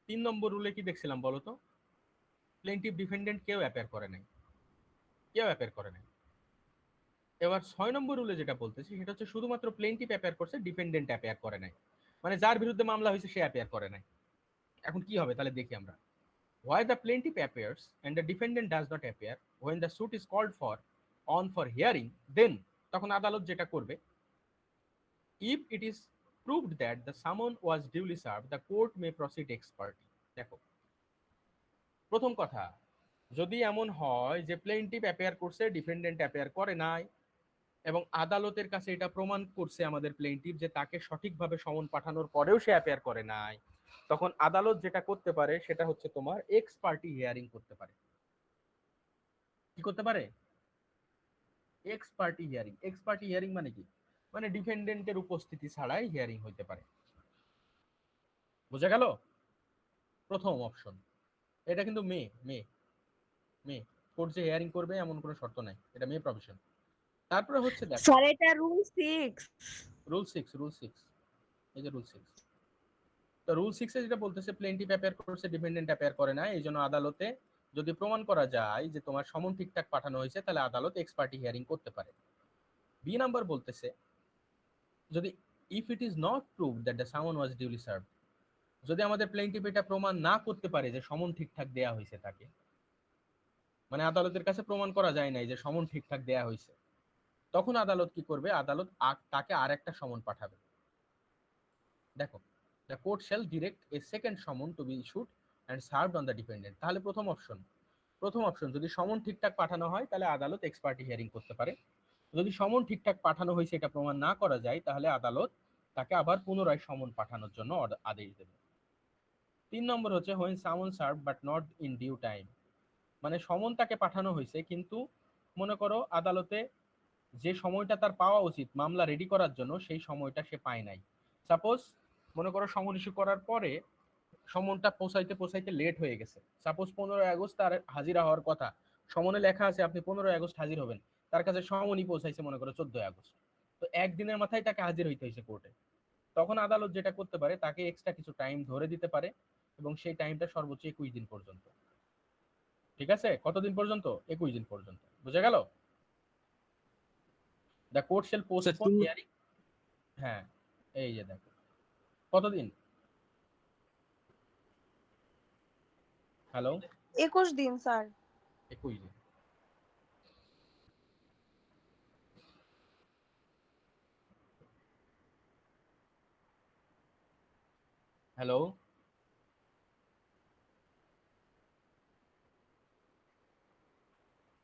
3 নম্বর রুলে কি দেখছিলাম বলো তো, প্লেনটিপ ডিফেন্ডেন্ট কেউ অ্যাপিয়ার করে নাই, এবার 6 নম্বর রুলে যেটা বলতেছি সেটা হচ্ছে শুধুমাত্র প্লেনটিপ অ্যাপিয়ার করছে, ডিফেন্ডেন্ট অ্যাপিয়ার করে নাই, মানে যার বিরুদ্ধে মামলা হয়েছে সে অ্যাপিয়ার করে নাই। এখন কি হবে তাহলে দেখি আমরা। Why the plaintiff appears and the defendant does not appear when the suit is called for hearing, then তখন আদালত যেটা করবে, if it is proved that the summon was duly served, the court may proceed ex parte। দেখো, প্রথম কথা, যদি এমন হয় যে প্লেনটিফ অ্যাপিয়ার করছে, ডিফেন্ডেন্ট অ্যাপিয়ার করে নাই, এবং আদালতের কাছে এটা প্রমাণ করছে আমাদের প্লেনটিফ যে তাকে সঠিকভাবে সমন পাঠানোর পরেও সে অ্যাপিয়ার করে নাই, তখন আদালত যেটা করতে পারে সেটা হচ্ছে তোমার এক্স পার্টি হিয়ারিং করতে পারে। কি করতে পারে? X party hearing. X party hearing মানে কি? মানে ডিফেন্ডেন্টের উপস্থিতি ছাড়াই হিয়ারিং হইতে পারে। বোঝা গেল? প্রথম অপশন এটা কিন্তু মে কোর্ট যে হিয়ারিং করবে এমন কোনো শর্ত নাই, এটা মে প্রভিশন। তারপরে হচ্ছে দেখো স্যার, এটা রুল 6। রুল 6, এই যে রুল 6, তো রুল 6 এ যেটা বলতেছে প্লেনটিফ অ্যাপিয়ার করছে, ডিফেন্ডেন্ট অ্যাপিয়ার করে না, এই জন্য আদালতে যদি প্রমাণ করা যায় যে তোমার সমন ঠিকঠাক পাঠানো হয়েছে, তাহলে আদালত এক্স পার্টি হিয়ারিং করতে পারে। বি নাম্বার বলতেছে যদি if it is not prove that the সামন ওয়াজ ডিউলি সার্ভড, যদি আমাদের প্লেনটিফ এটা প্রমাণ না করতে পারে যে সমন ঠিকঠাক দেয়া হয়েছে তাকে, মানে আদালতের কাছে প্রমাণ করা যায় নাই যে সমন ঠিকঠাক দেয়া হয়েছে, তখন আদালত কি করবে? আদালত তাকে আরেকটা সমন পাঠাবে। দেখো, the court shall direct a second summon to be issued and served on the defendant। তাহলে প্রথম অপশন যদি সমন ঠিকঠাক পাঠানো হয় তাহলে আদালত এক্স পার্টি হিয়ারিং করতে পারে। যদি সমন ঠিকঠাক পাঠানো হয়েছে এটা প্রমাণ না করা যায়, তাহলে আদালত তাকে আবার পুনরায় সমন পাঠানোর জন্য আদেশ দেবে। 3 নম্বর হচ্ছে when summon served but not in due time, মানে সমন তাকে পাঠানো হয়েছে কিন্তু মনে করো আদালতে যে সময়টা তার পাওয়া উচিত মামলা রেডি করার জন্য সেই সময়টা সে পায় নাই। সাপোজ মনে করো সমন ইস্যু করার পরে সমনটা পৌঁছাইতে পৌঁছাইতে লেট হয়ে গেছে। সাপোজ 15 আগস্ট তার হাজিরা হওয়ার কথা, সমনে লেখা আছে আপনি 15 আগস্ট হাজির হবেন, তার কাছে সমনই পৌঁছাইছে মনে করো 14 আগস্ট। তো একদিনের মাথায় তাকে হাজির হইতে হয়েছে কোর্টে। তখন আদালত যেটা করতে পারে তাকে এক্সট্রা কিছু টাইম ধরে দিতে পারে, এবং সেই টাইমটা সর্বোচ্চ 21 দিন পর্যন্ত। ঠিক আছে, কতদিন পর্যন্ত? 21 দিন পর্যন্ত। বুঝা গেল? The court shall sir postpone hearing. হ্যাঁ, এই যে দেখো কতদিন। হ্যালো, 21 দিন স্যার। 21 দিন। হ্যালো,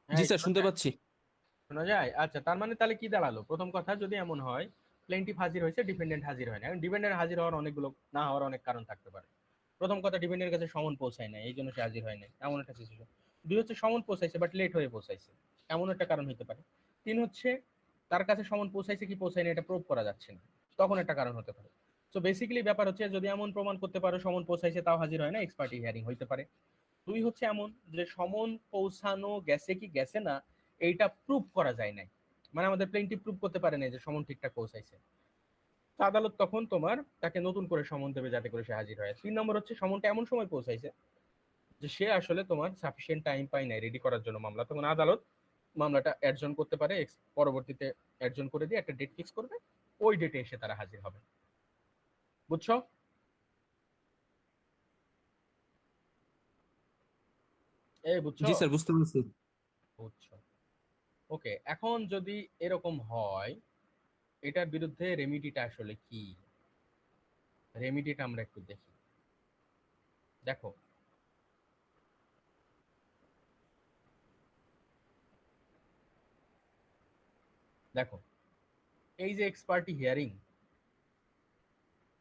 জি হ্যাঁ স্যার শোনা শুনতে যায়? পাচ্ছি। শোনা যায়? আচ্ছা, তার মানে তাহলে কি দাঁড়ালো? প্রথম কথা, যদি এমন হয় প্লেন্টিফ হাজির হয়েছে, ডিপেন্ডেন্ট হাজির হয় না। এখন ডিপেন্ডেন্ট হাজির হওয়ার অনেকগুলো, না হওয়ার অনেক কারণ থাকতে পারে। প্রথম কথা, ডিপেন্ডেন্টের কাছে সমন পৌঁছায় না, এই জন্য সে হাজির হয় না, এমন একটা সিচুয়েশন। দুই হচ্ছে সমন পৌঁছাইছে বাট লেট হয়ে পৌঁছাইছে, এমন একটা কারণ হতে পারে। তিন হচ্ছে তার কাছে সমন পৌঁছাইছে কি পৌঁছায় না এটা প্রুভ করা যাচ্ছে না, তখন একটা কারণ হতে পারে। সো বেসিক্যালি ব্যাপার হচ্ছে যদি এমন প্রমাণ করতে পারো সমন পৌঁছাইছে তাও হাজির হয় না, এক্সপার্টি হিয়ারিং হইতে পারে। দুই হচ্ছে এমন যে সমন পৌঁছানো গেছে কি গেছে না এইটা প্রুভ করা যায় নাই, মানে আমাদের প্লেন্টিফ প্রুভ করতে পারে না যে সমন ঠিকঠাক পৌঁছাইছে। তো আদালত তখন তোমার তাকে নতুন করে সমন দেবে যাতে করে সে হাজির হয়। 3 নম্বর হচ্ছে সমনটা এমন সময় পৌঁছাইছে যে সে আসলে তোমার সাফিসিয়েন্ট টাইম পায় নাই রেডি করার জন্য মামলা, তখন আদালত মামলাটা অ্যাডজন করতে পারে, পরবর্তীতে অ্যাডজন করে দিয়ে একটা ডেট ফিক্স করবে, ওই ডেটে এসে তারা হাজির হবে। বুঝছো? এই বুঝছো? জি স্যার বুঝতে পারছি। বুঝছো। ওকে, এখন যদি এরকম হয় এটার বিরুদ্ধে রেমিডিটা আসলে কি, রেমিডিটা আমরা একটু দেখি। দেখো, দেখো এই যে এক্সপার্টি হিয়ারিং,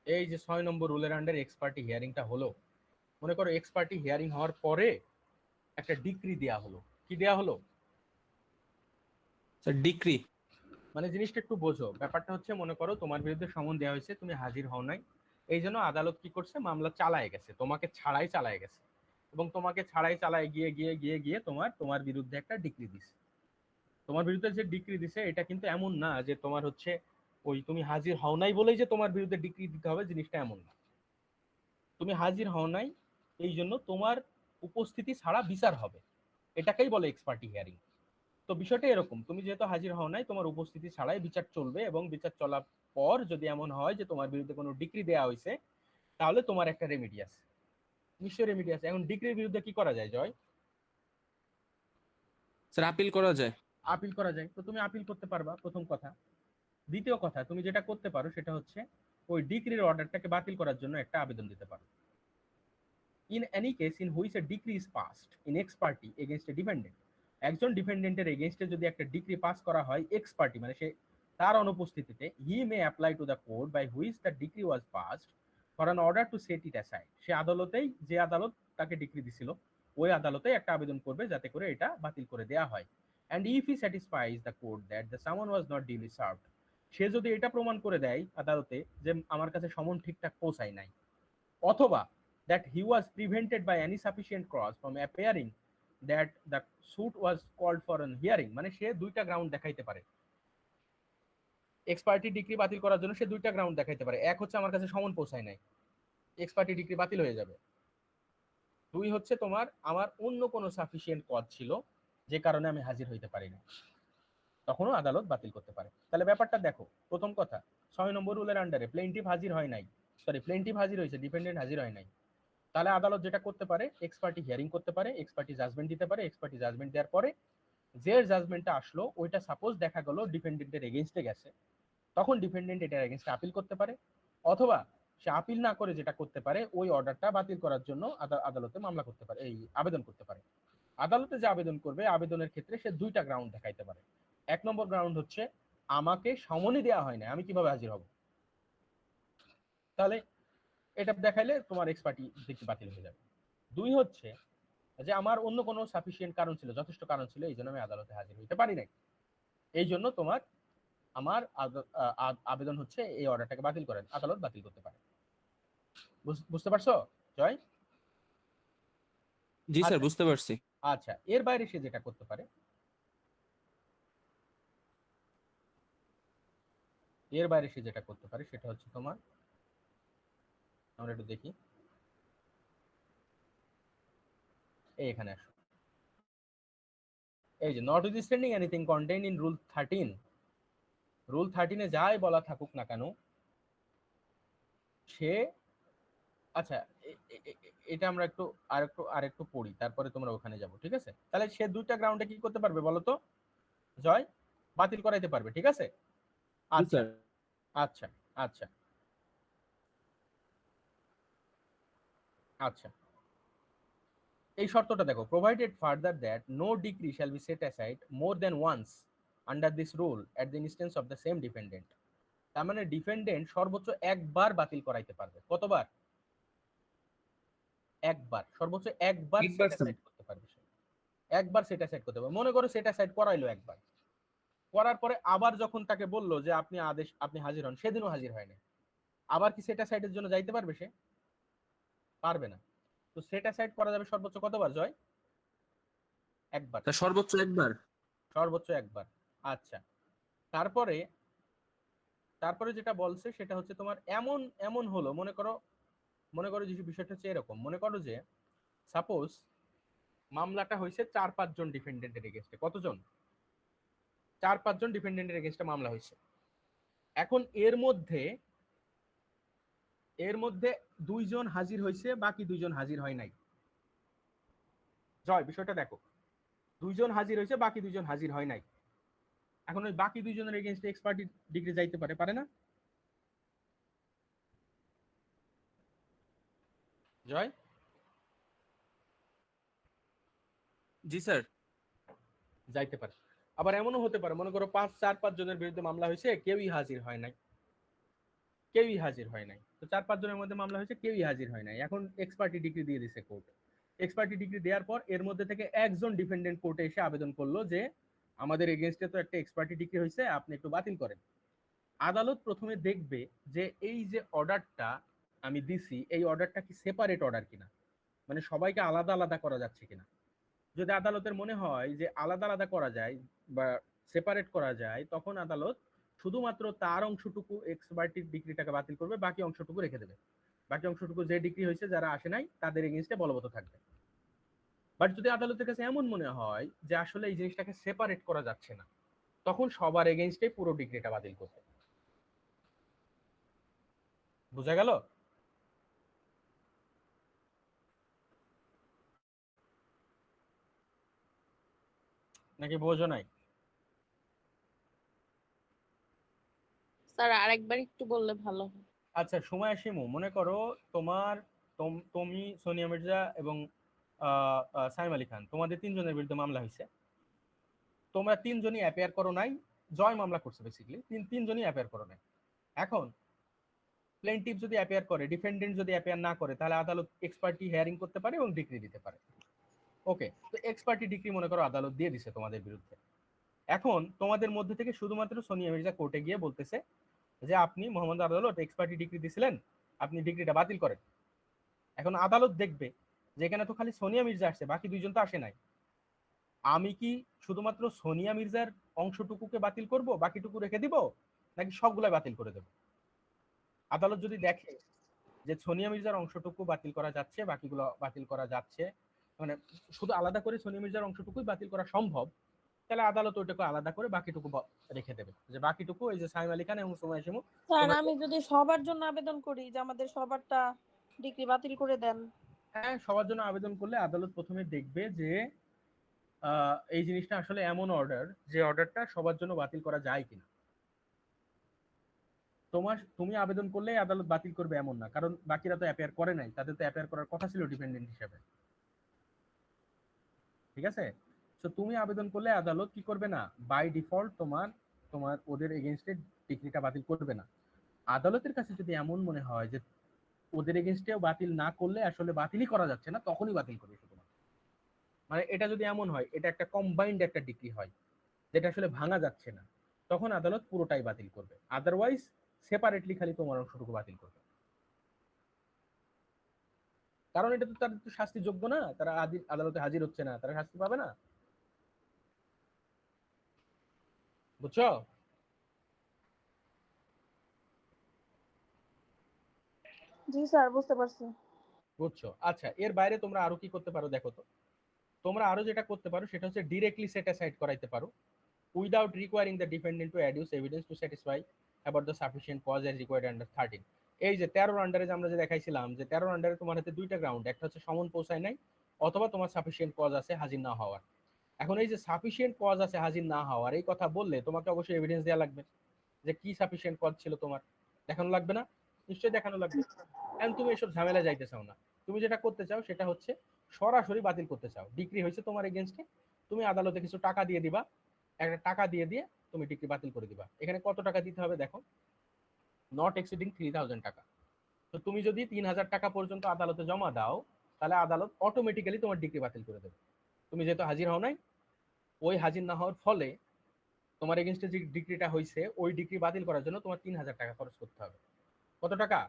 এই যে 6 নম্বর রুলের আন্ডার এক্সপার্টি হিয়ারিংটা হলো, মনে করো এক্সপার্টি হিয়ারিং হওয়ার পরে একটা ডিক্রি দেয়া হলো। কি দেয়া হলো? Sir decree. মানে জিনিসটা একটু বোঝো। ব্যাপারটা হচ্ছে মনে করো তোমার বিরুদ্ধে সমন দেওয়া হয়েছে, তুমি হাজির হও নাই, এই জন্য আদালত কি করছে, মামলা চালায় গেছে, তোমাকে ছাড়াই চালায় গেছে, এবং তোমাকে ছাড়াই চালায় গিয়ে গিয়ে গিয়ে গিয়ে তোমার তোমার বিরুদ্ধে একটা ডিক্রি দিছে। তোমার বিরুদ্ধে যে ডিক্রি দিছে এটা কিন্তু এমন না যে তোমার হচ্ছে ওই তুমি হাজির হও নাই বলেই যে তোমার বিরুদ্ধে ডিক্রি দিতে হবে, জিনিসটা এমন না। তুমি হাজির হও নাই, এই জন্য তোমার উপস্থিতি ছাড়া বিচার হবে, এটাকেই বলে এক্সপার্টি হিয়ারিং। তো বিষয়টা এরকম, তুমি যেহেতু হাজির হও নাই তোমার উপস্থিতি ছাড়াই বিচার চলবে, এবং বিচার চলার পর যদি এমন হয় যে তোমার বিরুদ্ধে কোনো ডিক্রি দেওয়া হয়েছে তাহলে তোমার একটা রেমিডি আছে, নিশ্চয়ই রেমিডি আছে। এখন ডিক্রির বিরুদ্ধে কি করা যায় জয়? স্যার আপিল করা যায়। আপিল করা যায়, তো তুমি আপিল করতে পারবা, প্রথম কথা। দ্বিতীয় কথা, তুমি যেটা করতে পারো সেটা হচ্ছে ওই ডিক্রির অর্ডারটাকে বাতিল করার জন্য একটা আবেদন দিতে পারো। In any case in which a decree is passed in x party against A dependent, একজন ডিপেন্ডেন্টের এগেইনস্টে যদি একটা ডিক্রি পাস করা হয় এক্স পার্টি মানে সে তার অনুপস্থিতিতে, he may apply to the court by which the decree was passed for an order to set it aside, সে আদালতেই, যে আদালত তাকে ডিক্রি দিছিল ওই আদালতে একটা আবেদন করবে যাতে করে এটা বাতিল করে দেওয়া হয়। And if he স্যাটিসফাইজ the court that the সামন ওয়াজ নট ডিউলি সার্ভড, সে যদি এটা প্রমাণ করে দেয় আদালতে যে আমার কাছে সমন ঠিকঠাক পৌঁছায় নাই, অথবা that he was prevented by any sufficient cause from appearing, that the suit was called for an hearing, মানে সে দুইটা গ্রাউন্ড দেখাইতে পারে এক্সপার্টি ডিগ্রি বাতিল করার জন্য, সে দুইটা গ্রাউন্ড দেখাইতে পারে। এক হচ্ছে আমার কাছে সমন পৌঁছায় নাই, এক্সপার্টি ডিগ্রি বাতিল হয়ে যাবে। দুই হচ্ছে তোমার আমার অন্য কোনো সাফিসিয়েন্ট কজ ছিল যে কারণে আমি হাজির হইতে পারি না, তখনও আদালত বাতিল করতে পারে। তাহলে ব্যাপারটা দেখো, প্রথম কথা 6 নম্বর রুলের আন্ডারে প্লেন্টিফ হাজির হয় নাই, সরি প্লেন্টিফ হাজির হয়েছে, ডিপেন্ডেন্ট হাজির হয় নাই, তাহলে আদালত যেটা করতে পারে এক্সপার্টি হিয়ারিং করতে পারে, এক্সপার্টি জাজমেন্ট দিতে পারে। এক্সপার্টি জাজমেন্ট দেওয়ার পরে যে জাজমেন্টটা আসলো ওইটা সাপোজ দেখা গেল ডিপেন্ডেন্টের এগেইনস্টে গেছে, তখন ডিপেন্ডেন্ট এটার এগেইনস্টে আপিল করতে পারে, অথবা সে আপিল না করে যেটা করতে পারে ওই অর্ডারটা বাতিল করার জন্য আদালতে মামলা করতে পারে, এই আবেদন করতে পারে। আদালতে যে আবেদন করবে আবেদনের ক্ষেত্রে সে দুইটা গ্রাউন্ড দেখাইতে পারে। 1 নম্বর গ্রাউন্ড হচ্ছে আমাকে সমনই দেওয়া হয় না, আমি কিভাবে হাজির হব, তাহলে এটা দেখাইলে তোমার এক্সপার্টি ডিগ্রি বাতিল হয়ে যাবে। দুই হচ্ছে যে আমার অন্য কোনো সাফিসিয়েন্ট কারণ ছিল, যথেষ্ট কারণ ছিল, এই জন্য আমি আদালতে হাজির হইতে পারি নাই, এই জন্য তোমার আমার আবেদন হচ্ছে এই অর্ডারটাকে বাতিল করেন, আদালত বাতিল করতে পারে। বুঝতে পারছো জয়? জি স্যার, আচ্ছা বুঝতে পারছি। আচ্ছা, এর বাইরে সে যেটা করতে পারে, এর বাইরে সে যেটা করতে পারে সেটা হচ্ছে তোমার, আমরা একটু দেখি, এই এখানে আসো, এই যে notwithstanding anything contain in rule 13, rule 13-এ যাই বলা থাকুক না কেন সে, আচ্ছা এটা আমরা একটু আরেকটু পড়ি, তারপরে তোমরা ওখানে যাবো, ঠিক আছে? তাহলে সে দুইটা গ্রাউন্ডে কি করতে পারবে বলো তো জয়? বাতিল করাইতে পারবে, ঠিক আছে? জি আচ্ছা স্যার। আচ্ছা আচ্ছা আচ্ছা, এই শর্তটা দেখো, provided further that no degree shall be set aside more than once under this rule at the instance of the same defendant. তার মানে ডিফেন্ডেন্ট সর্বোচ্চ একবার বাতিল করাইতে পারবে। কতবার? একবার, সর্বোচ্চ একবার সেট অ্যাসাইড করতে পারবে সে, একবার সেট অ্যাসাইড করতে পারবে। মনে করো সেট অ্যাসাইড করাইলো একবার, করার পরে আবার যখন তাকে বললো যে আপনি হাজির হন, সেদিনও হাজির হয় না, আবার কি সেট অ্যাসাইডের জন্য যাইতে পারবে সে? পারবে না। তো সেট অ্যাসাইড করা যাবে সর্বোচ্চ কতবার জয়? একবার, স্যার সর্বোচ্চ একবার। সর্বোচ্চ একবার। আচ্ছা, তারপরে তারপরে যেটা বলছে সেটা হচ্ছে তোমার এমন এমন হলো, মনে করো যে বিষয়টা হচ্ছে এরকম, মনে করো যে সাপোজ মামলাটা হয়েছে 4-5 জন ডিফেন্ডেন্টের এগেইনস্টে। কতজন? 4-5 জন ডিফেন্ডেন্টের এগেইনস্টে মামলা হয়েছে। এখন এর মধ্যে 2 জন হাজির হয়েছে, বাকি 2 জন হাজির হয় নাই। জয় বিষয়টা দেখো, 2 জন হাজির হয়েছে, বাকি 2 জন হাজির হয় নাই। এখন ওই বাকি 2 জনের এগেইনস্টে এক্সপার্টি ডিগ্রি যাইতে পারে না জয়? জি স্যার। যাইতে পারে। আবার এমনও হতে পারে, মনে করো 4-5 জনের বিরুদ্ধে মামলা হয়েছে, কেউই হাজির হয় নাই, কেউই হাজির হয় নাই। তো 4-5 জনের মধ্যে মামলা হয়েছে, কেউই হাজির হয় নাই। এখন এক্সপার্টি ডিগ্রি দিয়ে দিছে কোর্ট। এক্সপার্টি ডিগ্রি দেওয়ার পর এর মধ্যে থেকে একজন ডিফেন্ডেন্ট কোর্টে এসে আবেদন করলো যে আমাদের এগেইনস্টে তো একটা এক্সপার্টি ডিগ্রি হয়েছে, আপনি একটু বাতিল করেন। আদালত প্রথমে দেখবে যে এই যে অর্ডারটা আমি দিছি, এই অর্ডারটা কি সেপারেট অর্ডার কিনা, মানে সবাইকে আলাদা আলাদা করা যাচ্ছে কিনা। যদি আদালতের মনে হয় যে আলাদা আলাদা করা যায় বা সেপারেট করা যায়, তখন আদালত শুধুমাত্র তার অংশটুকু এক্সপার্টি ডিগ্রিটাকে বাতিল করবে, বাকি অংশটুকু রেখে দেবে। বাকি অংশটুকু যে ডিগ্রি হয়েছে যারা আসে নাই তাদের এগেইনস্টে বলবৎ থাকবে। বাট যদি আদালতের কাছে এমন মনে হয় যে আসলে এই জিনিসটাকে সেপারেট করা যাচ্ছে না, তখন সবার এগেইনস্টে পুরো ডিগ্রিটা বাতিল করবে। বোঝা গেল? নাকি বোঝো নাই? স্যার আরেকবার একটু বললে ভালো হয়। আচ্ছা, সময় শিমু, মনে করো তুমি সোনিয়া মির্জা এবং সাইম আলী খান, তোমাদের 3 জনের বিরুদ্ধে মামলা হয়েছে। তোমরা 3 জনই অ্যাপিয়ার করো নাই, জয় মামলা করছে বেসিক্যালি, তিন জনই অ্যাপিয়ার করো নাই। এখন প্লেনটিফ যদি অ্যাপিয়ার করে, ডিফেন্ডেন্ট যদি অ্যাপিয়ার না করে, তাহলে আদালত এক্সপার্টি হিয়ারিং করতে পারে এবং ডিগ্রি দিতে পারে। ওকে, তো এক্সপার্টি ডিগ্রি মনে করো আদালত দিয়ে দিছে তোমাদের বিরুদ্ধে। এখন তোমাদের মধ্যে থেকে শুধুমাত্র সোনিয়া মির্জা কোর্টে গিয়ে বলতেছে যে আপনি মোহাম্মদ আদালত এক্সপার্টি ডিগ্রি দিছিলেন, আপনি ডিগ্রিটা বাতিল করেন। এখন আদালত দেখবে যে এখানে তো খালি সোনিয়া মির্জা আসছে, বাকি 2 জন তো আসে নাই। আমি কি শুধুমাত্র সোনিয়া মির্জার অংশটুকুকে বাতিল করব, বাকিটুকু রেখে দিব, নাকি সবগুলাই বাতিল করে দেব? আদালত যদি দেখে যে সোনিয়া মির্জার অংশটুকু বাতিল করা যাচ্ছে, বাকিগুলো বাতিল করা যাচ্ছে, মানে শুধু আলাদা করে সোনিয়া মির্জার অংশটুকুই বাতিল করা সম্ভব, তাহলে আদালত ওইটাকে আলাদা করে বাকিটুকু রেখে দেবে, যে বাকিটুকু এই যে সাইম আলী খান এবং সুমাইয়া শিমু স্যার তোমরা। আমি যদি সবার জন্য আবেদন করি যে আমাদের সবারটা ডিগ্রি বাতিল করে দেন? হ্যাঁ, সবার জন্য আবেদন করলে আদালত প্রথমে দেখবে যে এই জিনিসটা আসলে এমন অর্ডার, যে অর্ডারটা সবার জন্য বাতিল করা যায় কিনা। তুমি আবেদন করলে আদালত বাতিল করবে এমন না, কারণ বাকিরা তো অ্যাপিয়ার করে নাই, তাদের তো অ্যাপিয়ার করার কথা ছিল ডিপেন্ডেন্ট হিসেবে, ঠিক আছে? তো তুমি আবেদন করলে আদালত কি করবে না, বাই ডিফল্ট তোমার তোমার ওদের এগেইনস্টে ডিগ্রিটা বাতিল করবে না। আদালতের কাছে যদি এমন মনে হয় যে ওদের এগেইনস্টেও বাতিল না করলে আসলে বাতিলই করা যাচ্ছে না, তখনই বাতিল করবে শুধুমাত্র। মানে এটা যদি এমন হয়, এটা একটা কম্বাইন্ড একটা ডিগ্রি হয় যেটা আসলে ভাঙা যাচ্ছে না, তখন আদালত পুরোটাই বাতিল করবে। আদারওয়াইজ সেপারেটলি খালি তোমার অংশটুকু বাতিল করবে। কারণ এটা তো তাদের তো শাস্তির যোগ্য না, তারা আদালতে হাজির হচ্ছে না, তারা শাস্তি পাবে না। বুঝছো? জি স্যার, বুঝতে পারছি। বুঝছো? আচ্ছা, এর বাইরে তোমরা আরো কি করতে পারো দেখো তো। তোমরা আরো যেটা করতে পারো সেটা হচ্ছে ডিরেক্টলি সেট অ্যাসাইড করাইতে পারো without requiring the defendant to adduce evidence to satisfy about the sufficient cause as required under 13। এই যে 13 আন্ডারে আমরা যে দেখাইছিলাম যে 13 আন্ডারে তোমার হাতে দুইটা গ্রাউন্ড, একটা হচ্ছে সমন পৌঁছায় নাই অথবা তোমার সাফিসিয়েন্ট কজ আছে হাজির না হওয়ার। এখন এই যে সাফিসিয়েন্ট কজ আছে হাজির না হওয়ার এই কথা বললে তোমাকে অবশ্যই এভিডেন্স দেওয়া লাগবে যে কি সাফিসিয়েন্ট কজ ছিল তোমার, দেখানো লাগবে না? নিশ্চয়ই দেখানো লাগবে। এখন তুমি এসব ঝামেলা যাইতে চাও না, তুমি যেটা করতে চাও সেটা হচ্ছে সরাসরি বাতিল করতে চাও। ডিগ্রি হয়েছে তোমার এগেনস্টে, তুমি আদালতে কিছু টাকা দিয়ে দিবা, একটা টাকা দিয়ে দিয়ে তুমি ডিগ্রি বাতিল করে দিবা। এখানে কত টাকা দিতে হবে দেখো, নট এক্সিডিং 3000 টাকা। তো তুমি যদি 3000 টাকা পর্যন্ত আদালতে জমা দাও, তাহলে আদালত অটোমেটিক্যালি তোমার ডিগ্রি বাতিল করে দেবে। তুমি যেহেতু হাজির হও নাই, ওই হাজির না হওয়ার ফলে তোমার এগেনস্টে যে ডিগ্রিটা হয়েছে ওই ডিগ্রি বাতিল করার জন্য তোমার 3000 টাকা খরচ করতে হবে। কত টাকা?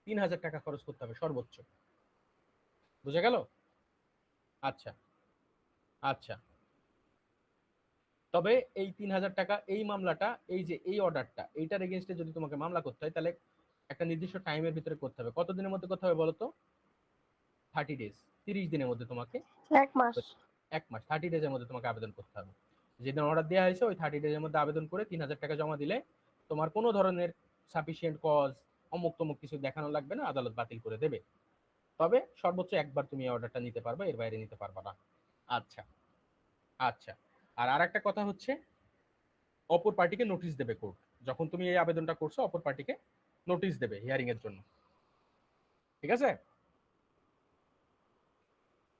3000 টাকা খরচ করতে হবে সর্বোচ্চ। বুঝে গেল? আচ্ছা আচ্ছা। তবে এই 3000 টাকা, এই মামলাটা, এই যে এই অর্ডারটা, এইটার এগেনস্টে যদি তোমাকে মামলা করতে হয় তাহলে একটা নির্দিষ্ট টাইমের ভিতরে করতে হবে। কত দিনের মধ্যে করতে হবে বলো তো? 30 ডেজ, 30 দিনের মধ্যে তোমাকে, 1 মাস। 1 মাস, 30 ডেজের মধ্যে তোমাকে আবেদন করতে হবে। যেদিন অর্ডার দেওয়া হয়েছে ওই 30 ডেজের মধ্যে আবেদন করে 3000 টাকা জমা দিলে তোমার কোনো ধরনের সাফিসিয়েন্ট কজ অমুক তমুক কিছু দেখানো লাগবে না, আদালত বাতিল করে দেবে। তবে সর্বোচ্চ একবার তুমি এই অর্ডারটা নিতে পারবে, এর বাইরে নিতে পারবা না। আচ্ছা আচ্ছা। আর আরেকটা কথা হচ্ছে, অপর পার্টিকে নোটিশ দেবে কোর্ট। যখন তুমি এই আবেদনটা করছো অপর পার্টিকে নোটিশ দেবে হিয়ারিং এর জন্য। ঠিক আছে?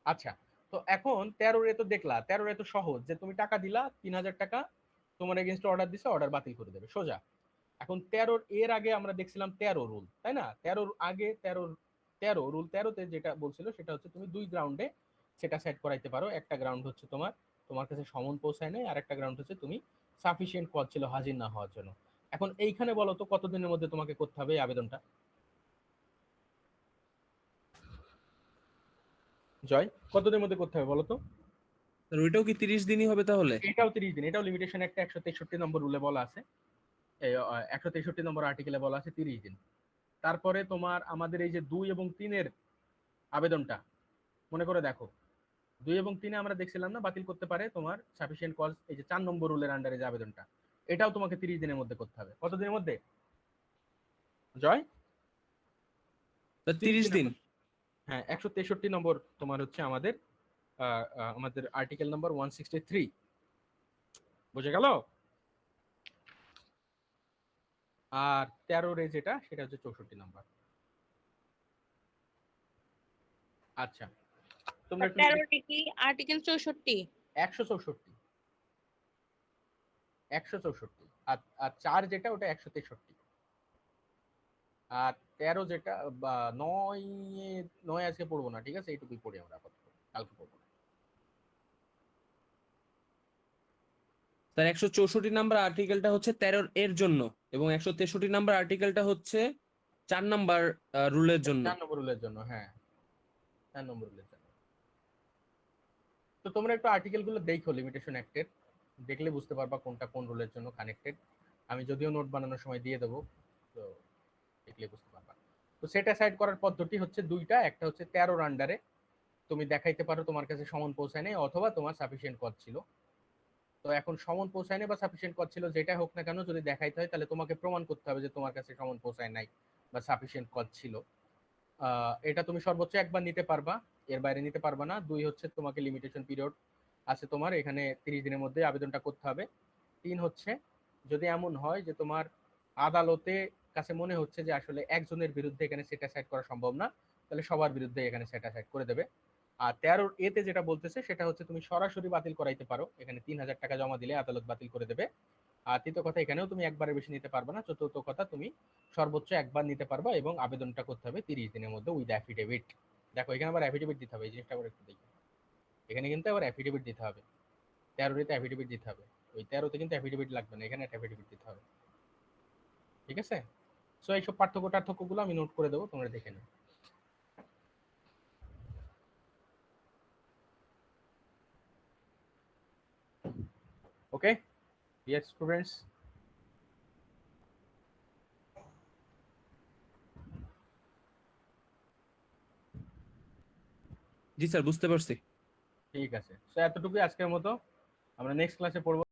আচ্ছা। তো এখন 13 রে তো দেখলা, 13 রে তো সহজ, যে তুমি টাকা দিলা 3000 টাকা, তোমার এগেইনস্ট অর্ডার দিছে, অর্ডার বাতিল করে দেবে সোজা। এখন 13 এর আগে আমরা দেখছিলাম 13 রুল, তাই না? 13 আগে 13 রুল 13তে যেটা বলছিল সেটা হচ্ছে তুমি দুই গ্রাউন্ডে সেটা সেট করাইতে পারো। একটা গ্রাউন্ড হচ্ছে তোমার কাছে সমন পৌঁছায় নাই, আর একটা গ্রাউন্ড হচ্ছে তুমি সাফিসিয়েন্ট কজ ছিল হাজির না হওয়ার জন্য। এখন এইখানে বলো তো কতদিনের মধ্যে তোমাকে করতে হবে এই আবেদনটা? জয়, কতদিনের মধ্যে করতে হবে বলো তো? স্যার ওইটাও কি 30 দিনই হবে তাহলে? এটাও 30 দিন, এটাও লিমিটেশন একটা 163 নম্বর রুলে বলা আছে, 163 নম্বর আর্টিকেলে বলা আছে 30 দিন। তারপরে তোমার আমাদের এই যে 2 এবং 3-এর আবেদনটা মনে করে দেখো, 2 এবং 3-এ আমরা দেখছিলাম না বাতিল করতে পারে তোমার সাফিসিয়েন্ট কজ, এই যে 4 নম্বর রুলের আন্ডারে যে আবেদনটা, এটাও তোমাকে 30 দিনের মধ্যে করতে হবে। কত দিনের মধ্যে জয়? স্যার 30 30 দিনের দিন। মধ্যে। হ্যাঁ, 163 নম্বর তোমার হচ্ছে আমাদের আর্টিকেল নাম্বার 163। বুঝে গেল? আর 13 রে যেটা সেটা হচ্ছে 64 নাম্বার। আচ্ছা, তোমরা একটু 13টি কি আর্টিকেল 64? 164, 164। আর 4 যেটা ওটা 163। আর 13 যেটা বা 9, 9 আজকে পড়বো না, ঠিক আছে? এইটুকুই পড়ি আমরা আপাতত, কালকে পড়বো না। স্যার 164 নাম্বার আর্টিকেলটা হচ্ছে 13 এর জন্য, এবং 163 নাম্বার আর্টিকেলটা হচ্ছে 4 নাম্বার রুলের জন্য। 4 নম্বর রুলের জন্য, হ্যাঁ 4 নম্বর রুলের জন্য। তো তোমরা একটু আর্টিকেল গুলো দেখো লিমিটেশন অ্যাক্টের, দেখলে বুঝতে পারবা কোনটা কোন রুলের জন্য কানেক্টেড। আমি যদিও নোট বানানোর সময় দিয়ে দেবো, তো দেখলে বুঝতে পারবা। তো সেটা সাইড করার পদ্ধতি হচ্ছে দুইটা, একটা হচ্ছে 13 আন্ডারে তুমি দেখাইতে পারো তোমার কাছে সমন পৌঁছায় নাই অথবা তোমার সাফিসিয়েন্ট কজ ছিল। তো এখন সমন পৌঁছায় নাই বা সাফিসিয়েন্ট কজ ছিল, যেটা হোক না কেন, যদি দেখাইতে হয় তাহলে তোমাকে প্রমাণ করতে হবে যে তোমার কাছে সমন পৌঁছায় নাই বা সাফিসিয়েন্ট কজ ছিল। এটা তুমি সর্বোচ্চ একবার নিতে পারবা, এর বাইরে নিতে পারবা না। 2 হচ্ছে তোমাকে লিমিটেশন পিরিয়ড আছে তোমার, এখানে 30 দিনের মধ্যে আবেদনটা করতে হবে। 3 হচ্ছে যদি এমন হয় যে তোমার আদালতে কাছে মনে হচ্ছে যে আসলে একজনের বিরুদ্ধে এখানে সেট অ্যাসাইড করা সম্ভব না, তাহলে সবার বিরুদ্ধে এখানে সেট অ্যাসাইড করে দেবে। আর 13 এতে যেটা বলতেছে সেটা হচ্ছে তুমি সরাসরি বাতিল করাইতে পারো, এখানে 3000 টাকা জমা দিলে আদালত বাতিল করে দেবে। আর তৃতীয় কথা, এখানেও তুমি একবারের বেশি নিতে পারবে না। চতুর্থ কথা, তুমি সর্বোচ্চ একবার নিতে পারবা এবং আবেদনটা করতে হবে 30 দিনের মধ্যে উইথ অ্যাফিডেভিট। দেখো এখানে আবার অ্যাফিডেভিট দিতে হবে, এই জিনিসটা আবার একটু দেখি। এখানে কিন্তু আবার অ্যাফিডেভিট দিতে হবে, 13তে অ্যাফিডেভিট দিতে হবে, ওই 13তে কিন্তু অ্যাফিডেভিট লাগবে না, এখানে একটা অ্যাফিডেভিট দিতে হবে। ঠিক আছে, সো এইসব পার্থক্যগুলো আমি নোট করে দেবো, তোমরা দেখে নাও। ওকে ডিয়ার স্টুডেন্টস, জি স্যার, বুঝতে পারছি। ঠিক আছে, সো এতটুকুই আজকের মতো, আমরা নেক্সট ক্লাসে পড়বো।